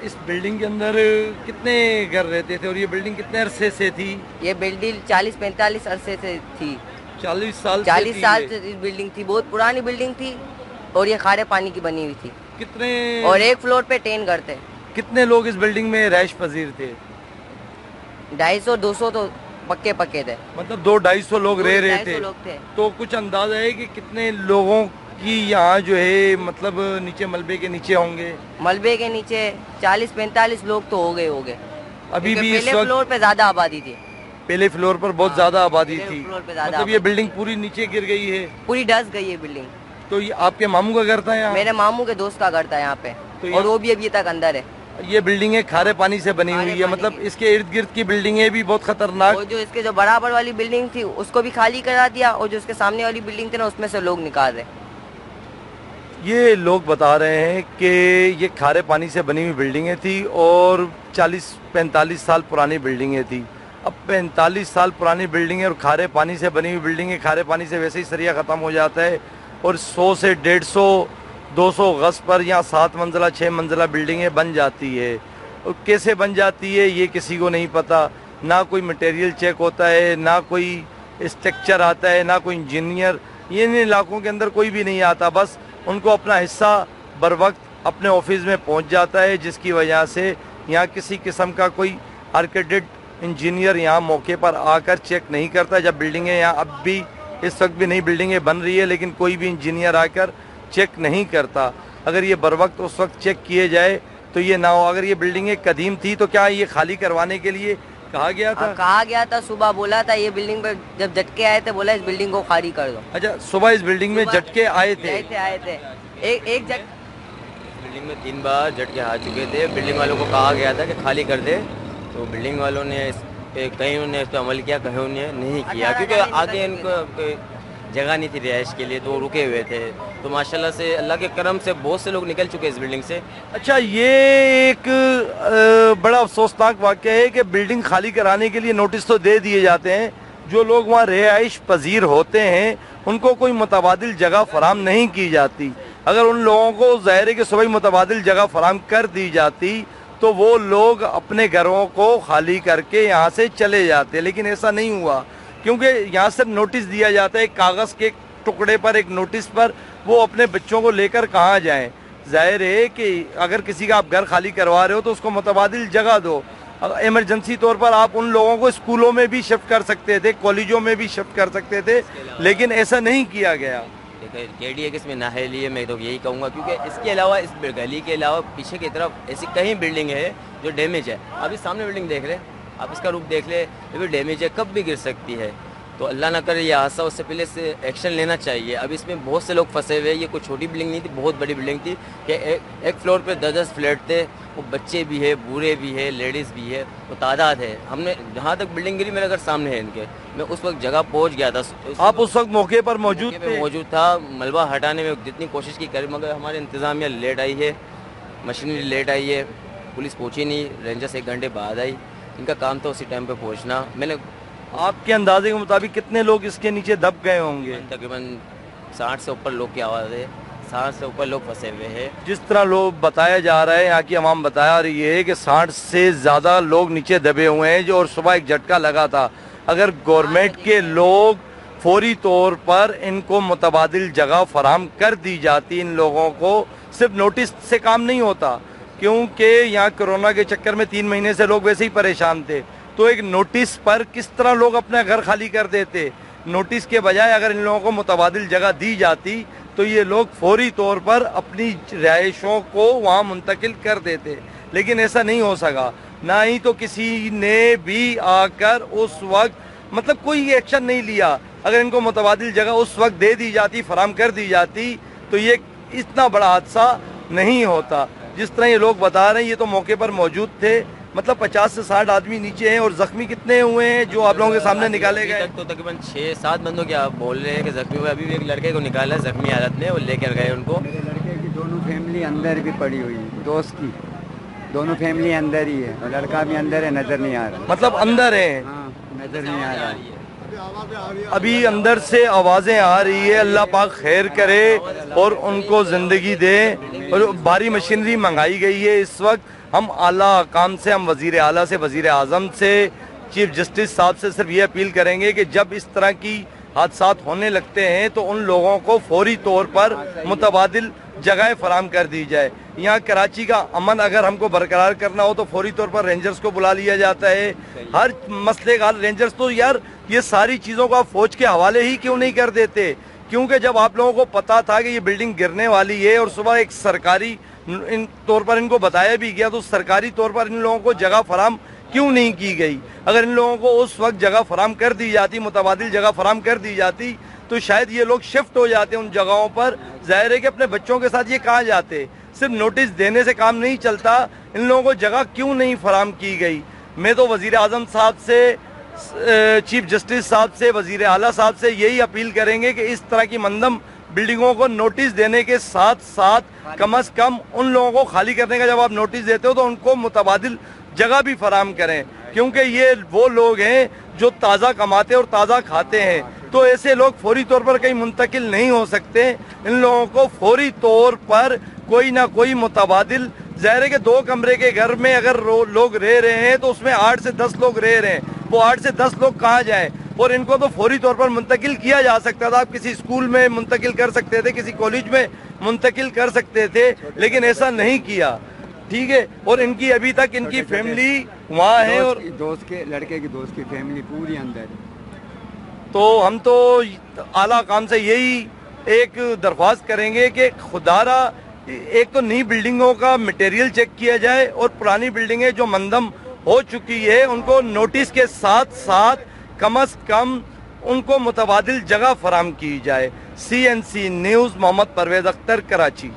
اس building کے اندر کتنے گھر رہتے تھے اور یہ بلڈنگ کتنے عرصے سے تھی؟ یہ بلڈنگ 40-45 عرصے سے تھی. 40 سال 40 سال سے بلڈنگ تھی. بہت پرانی بلڈنگ تھی اور یہ کھارے پانی کی بنی ہوئی تھی. کتنے اور ایک فلور پہ 10 گھر تھے. کتنے لوگ اس بلڈنگ میں رہائش پذیر تھے؟ 250-200 تو پکے تھے. مطلب 200-250 لوگ رہ رہے 250 لوگ تھے. تو کچھ اندازہ ہے کہ کتنے لوگوں کی یہاں جو ہے مطلب نیچے ملبے کے نیچے ہوں گے؟ ملبے کے نیچے 40-45 لوگ تو ہو گئے. ابھی بھی پہلے فلور پہ زیادہ آبادی تھی. پہلے فلور پر بہت زیادہ آبادی تھی. مطلب یہ بلڈنگ پوری نیچے گر گئی ہے؟ پوری ڈس گئی ہے بلڈنگ. تو یہ آپ کے ماموں کا گھر تھا یہاں؟ میرے ماموں کے دوست کا گھر تھا یہاں پہ اور وہ بھی ابھی تک اندر ہے. یہ بلڈنگیں کھارے پانی سے بنی ہوئی ہے، مطلب اس کے ارد گرد کی بلڈنگیں بھی بہت خطرناک. اور جو اس کے جو برابر والی بلڈنگ تھی اس کو بھی خالی کرا دیا اور جو اس کے سامنے والی بلڈنگ تھی نا اس میں سے لوگ نکال رہے. یہ لوگ بتا رہے ہیں کہ یہ کھارے پانی سے بنی ہوئی بلڈنگیں تھی اور 40-45 سال پرانی بلڈنگیں تھی. اب 45 سال پرانی بلڈنگیں اور کھارے پانی سے بنی ہوئی بلڈنگیں، کھارے پانی سے ویسے ہی سریا ختم ہو جاتا ہے اور 100 سے 150-200 گز پر یہاں 7 منزلہ 6 منزلہ بلڈنگیں بن جاتی ہے. اور کیسے بن جاتی ہے یہ کسی کو نہیں پتا. نہ کوئی مٹیریل چیک ہوتا ہے، نہ کوئی اسٹرکچر آتا ہے، نہ کوئی انجینئر. ان علاقوں کے اندر کوئی بھی نہیں آتا، بس ان کو اپنا حصہ بر وقت اپنے آفس میں پہنچ جاتا ہے، جس کی وجہ سے یہاں کسی قسم کا کوئی آرکیٹیکٹ انجینئر یہاں موقع پر آ کر چیک نہیں کرتا. جب بلڈنگیں یہاں اب بھی اس وقت بھی نئی بلڈنگیں بن رہی ہے لیکن کوئی بھی انجینئر آ کر چیک نہیں کرتا. اگر یہ بر وقت اس وقت چیک کیے جائے تو یہ نہ ہو. اگر یہ بلڈنگیں قدیم تھی تو کیا یہ خالی کروانے کے لیے کہا گیا تھا؟ کہا گیا تھا، صبح بولا تھا یہ بلڈنگ پہ جب جھٹکے آئے تھے بولا اس بلڈنگ کو خالی کر دو. اچھا، صبح اس بلڈنگ میں جھٹکے آئے تھے؟ ایک بلڈنگ میں 3 بار جھٹکے آ چکے تھے. بلڈنگ والوں کو کہا گیا تھا کہ خالی کر دے، تو بلڈنگ والوں نے کہیں انہوں نے اس پہ عمل کیا، کہیں انہوں نے نہیں کیا، کیونکہ آگے ان کو جگہ نہیں تھی رہائش کے لیے تو وہ رکے ہوئے تھے. تو ماشاءاللہ سے اللہ کے کرم سے بہت سے لوگ نکل چکے اس بلڈنگ سے. اچھا، یہ ایک بڑا افسوسناک واقعہ ہے کہ بلڈنگ خالی کرانے کے لیے نوٹس تو دے دیے جاتے ہیں، جو لوگ وہاں رہائش پذیر ہوتے ہیں ان کو کوئی متبادل جگہ فراہم نہیں کی جاتی. اگر ان لوگوں کو ظاہر ہے کہ صبح متبادل جگہ فراہم کر دی جاتی تو وہ لوگ اپنے گھروں کو خالی کر کے یہاں سے چلے جاتے، لیکن ایسا نہیں ہوا کیونکہ یہاں صرف نوٹس دیا جاتا ہے. ایک کاغذ کے ٹکڑے پر، ایک نوٹس پر وہ اپنے بچوں کو لے کر کہاں جائیں. ظاہر ہے کہ اگر کسی کا آپ گھر خالی کروا رہے ہو تو اس کو متبادل جگہ دو. ایمرجنسی طور پر آپ ان لوگوں کو اسکولوں میں بھی شفٹ کر سکتے تھے، کالجوں میں بھی شفٹ کر سکتے تھے، لیکن ایسا نہیں کیا گیا. KD ایک اس میں نااہلی ہے، میں تو یہی کہوں گا، کیونکہ اس کے علاوہ اس گلی کے علاوہ پیچھے کی طرف ایسی کئی بلڈنگ ہے جو ڈیمیج ہے. ابھی سامنے بلڈنگ دیکھ لیں، آپ اس کا روپ دیکھ لیں، یہ بھی ڈیمیج ہے، کب بھی گر سکتی ہے. تو اللہ نہ کرے یہ حادثہ، اس سے پہلے سے ایکشن لینا چاہیے. اب اس میں بہت سے لوگ پھنسے ہوئے. یہ کوئی چھوٹی بلڈنگ نہیں تھی، بہت بڑی بلڈنگ تھی کہ ایک فلور پہ 10 فلیٹ تھے. وہ بچے بھی ہے، بوڑھے بھی ہے، لیڈیز بھی ہے، وہ تعداد ہے. ہم نے جہاں تک بلڈنگ گری میرے گھر سامنے ہے ان کے، میں اس وقت جگہ پہنچ گیا تھا. آپ اس وقت موقع پر موجود تھا. ملبہ ہٹانے میں جتنی کوشش کی کری مگر ہماری انتظامیہ لیٹ آئی ہے، مشینری لیٹ آئی ہے، پولیس پہنچی نہیں. رینجرس 1 گھنٹے بعد آئی. ان کا کام تھا اسی ٹائم پہ پہنچنا. میں نے آپ کے اندازے کے مطابق کتنے لوگ اس کے نیچے دب گئے ہوں گے؟ تقریباً 60 سے اوپر لوگ کی آواز ہے، 60 سے اوپر لوگ پھنسے ہوئے ہیں. جس طرح لوگ بتایا جا رہا ہے، یہاں کی عوام بتایا رہی ہے کہ 60 سے زیادہ لوگ نیچے دبے ہوئے ہیں، جو اور صبح ایک جھٹکا لگا تھا. اگر گورنمنٹ کے لوگ فوری طور پر ان کو متبادل جگہ فراہم کر دی جاتی، ان لوگوں کو صرف نوٹس سے کام نہیں ہوتا، کیونکہ یہاں کرونا کے چکر میں 3 مہینے سے لوگ ویسے ہی پریشان تھے. تو ایک نوٹس پر کس طرح لوگ اپنا گھر خالی کر دیتے. نوٹس کے بجائے اگر ان لوگوں کو متبادل جگہ دی جاتی تو یہ لوگ فوری طور پر اپنی رہائشوں کو وہاں منتقل کر دیتے، لیکن ایسا نہیں ہو سکا. نہ ہی تو کسی نے بھی آ کر اس وقت مطلب کوئی ایکشن نہیں لیا. اگر ان کو متبادل جگہ اس وقت دے دی جاتی، فراہم کر دی جاتی تو یہ اتنا بڑا حادثہ نہیں ہوتا. جس طرح یہ لوگ بتا رہے ہیں، یہ تو موقع پر موجود تھے. مطلب 50 سے 60 آدمی نیچے ہیں. اور زخمی کتنے ہوئے ہیں جو آپ لوگوں کے سامنے نکالے گئے؟ تو تقریباً 6-7 بندوں کے آپ بول رہے ہیں کہ زخمی ہوئے. ابھی بھی ایک لڑکے کو نکالا ہے زخمی حالت میں، وہ لے کر گئے ان کو. میرے لڑکے کی دونوں فیملی اندر بھی پڑی ہوئی ہے، دوست کی دونوں فیملی اندر ہی ہے، اور لڑکا بھی اندر ہے، نظر نہیں آ رہا. مطلب اندر ہے؟ ہاں، نظر نہیں آ رہا. ابھی اندر سے آوازیں آ رہی ہے. اللہ پاک خیر کرے اور ان کو زندگی دے. اور بھاری مشینری منگائی گئی ہے اس وقت. ہم اعلیٰ حکام سے، ہم وزیر اعلیٰ سے، وزیر اعظم سے، چیف جسٹس صاحب سے صرف یہ اپیل کریں گے کہ جب اس طرح کی حادثات ہونے لگتے ہیں تو ان لوگوں کو فوری طور پر متبادل جگہیں فراہم کر دی جائے. یہاں کراچی کا امن اگر ہم کو برقرار کرنا ہو تو فوری طور پر رینجرز کو بلا لیا جاتا ہے. ہر مسئلے کا رینجرز تو یار یہ ساری چیزوں کو آپ فوج کے حوالے ہی کیوں نہیں کر دیتے؟ کیونکہ جب آپ لوگوں کو پتا تھا کہ یہ بلڈنگ گرنے والی ہے اور صبح ایک سرکاری طور پر ان کو بتایا بھی گیا تو سرکاری طور پر ان لوگوں کو جگہ فراہم کیوں نہیں کی گئی؟ اگر ان لوگوں کو اس وقت جگہ فراہم کر دی جاتی، متبادل جگہ فراہم کر دی جاتی تو شاید یہ لوگ شفٹ ہو جاتے ان جگہوں پر. ظاہر ہے کہ اپنے بچوں کے ساتھ یہ کہاں جاتے؟ صرف نوٹس دینے سے کام نہیں چلتا. ان لوگوں کو جگہ کیوں نہیں فراہم کی گئی؟ میں تو وزیر اعظم صاحب سے، چیف جسٹس صاحب سے، وزیر اعلیٰ صاحب سے یہی اپیل کریں گے کہ اس طرح کی مندم بلڈنگوں کو نوٹس دینے کے ساتھ ساتھ کم از کم ان لوگوں کو خالی کرنے کا جب آپ نوٹس دیتے ہو تو ان کو متبادل جگہ بھی فراہم کریں، کیونکہ یہ وہ لوگ ہیں جو تازہ کماتے اور تازہ کھاتے ہیں. تو ایسے لوگ فوری طور پر کہیں منتقل نہیں ہو سکتے. ان لوگوں کو فوری طور پر کوئی نہ کوئی متبادل، ظاہر ہے کہ 2 کمرے کے گھر میں اگر لوگ رہ رہے ہیں تو اس میں 8 سے 10 لوگ رہ رہے ہیں. وہ 8 سے 10 لوگ کہاں جائیں؟ اور ان کو تو فوری طور پر منتقل کیا جا سکتا تھا. آپ کسی اسکول میں منتقل کر سکتے تھے، کسی کالج میں منتقل کر سکتے تھے، لیکن ایسا نہیں کیا. ٹھیک ہے. اور ان کی ابھی تک ان کی فیملی وہاں ہے اور دوست کے لڑکے کی دوست کی فیملی پوری اندر. تو ہم تو اعلیٰ حکام سے یہی ایک درخواست کریں گے کہ خدارہ ایک تو نئی بلڈنگوں کا مٹیریل چیک کیا جائے اور پرانی بلڈنگیں جو مندم ہو چکی ہے ان کو نوٹس کے ساتھ ساتھ کم از کم ان کو متبادل جگہ فراہم کی جائے. CNC نیوز، محمد پرویز اختر، کراچی.